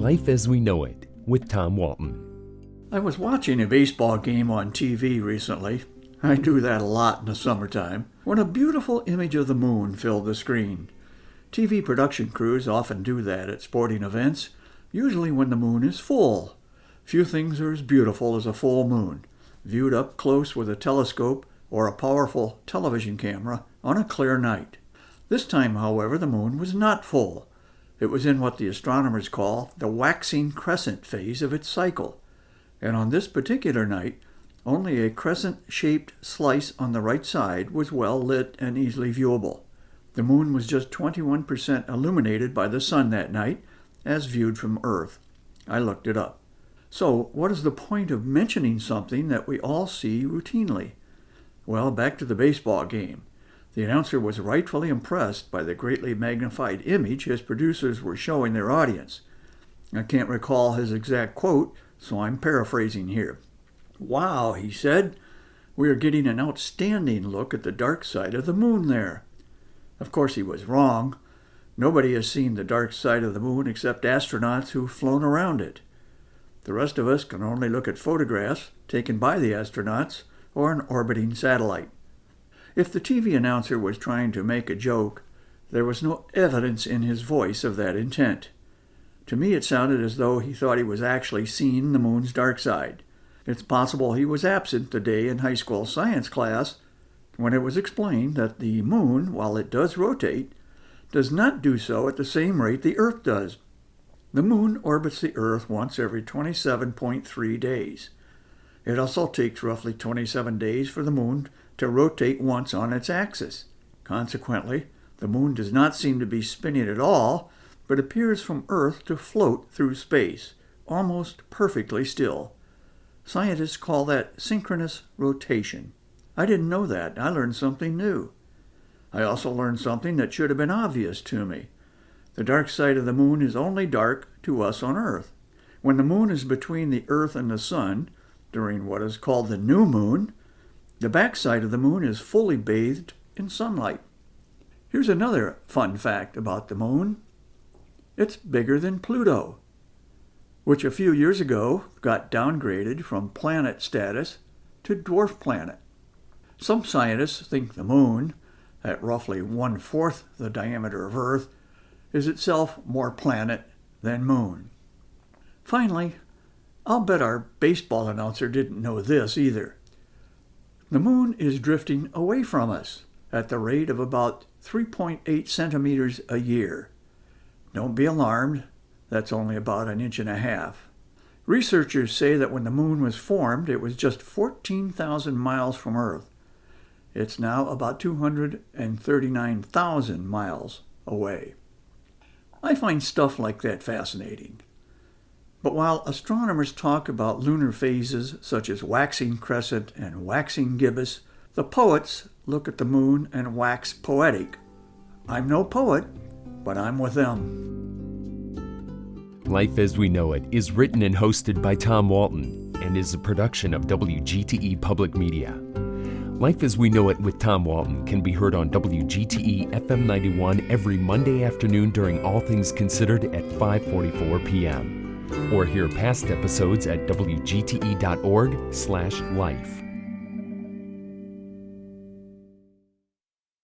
Life as We Know It with Tom Walton. I was watching a baseball game on TV recently. I do that a lot in the summertime, when a beautiful image of the moon filled the screen. TV production crews often do that at sporting events, usually when the moon is full. Few things are as beautiful as a full moon, viewed up close with a telescope or a powerful television camera on a clear night. This time, however, the moon was not full. It was in what the astronomers call the waxing crescent phase of its cycle. And on this particular night, only a crescent-shaped slice on the right side was well lit and easily viewable. The moon was just 21% illuminated by the sun that night, as viewed from Earth. I looked it up. So, what is the point of mentioning something that we all see routinely? Well, back to the baseball game. The announcer was rightfully impressed by the greatly magnified image his producers were showing their audience. I can't recall his exact quote, so I'm paraphrasing here. "Wow," he said, "we are getting an outstanding look at the dark side of the moon there." Of course he was wrong. Nobody has seen the dark side of the moon except astronauts who've flown around it. The rest of us can only look at photographs taken by the astronauts or an orbiting satellite. If the TV announcer was trying to make a joke, there was no evidence in his voice of that intent. To me, it sounded as though he thought he was actually seeing the moon's dark side. It's possible he was absent the day in high school science class when it was explained that the moon, while it does rotate, does not do so at the same rate the Earth does. The moon orbits the Earth once every 27.3 days. It also takes roughly 27 days for the moon to rotate once on its axis. Consequently, the moon does not seem to be spinning at all, but appears from Earth to float through space, almost perfectly still. Scientists call that synchronous rotation. I didn't know that. I learned something new. I also learned something that should have been obvious to me. The dark side of the moon is only dark to us on Earth. When the moon is between the Earth and the sun, during what is called the new moon, the backside of the moon is fully bathed in sunlight. Here's another fun fact about the moon. It's bigger than Pluto, which a few years ago got downgraded from planet status to dwarf planet. Some scientists think the moon, at roughly 1/4 the diameter of Earth, is itself more planet than moon. Finally, I'll bet our baseball announcer didn't know this either. The moon is drifting away from us at the rate of about 3.8 centimeters a year. Don't be alarmed, that's only about 1.5 inches. Researchers say that when the moon was formed, it was just 14,000 miles from Earth. It's now about 239,000 miles away. I find stuff like that fascinating. But while astronomers talk about lunar phases such as waxing crescent and waxing gibbous, the poets look at the moon and wax poetic. I'm no poet, but I'm with them. Life as We Know It is written and hosted by Tom Walton and is a production of WGTE Public Media. Life as We Know It with Tom Walton can be heard on WGTE FM 91 every Monday afternoon during All Things Considered at 5:44 p.m. Or hear past episodes at wgte.org/life.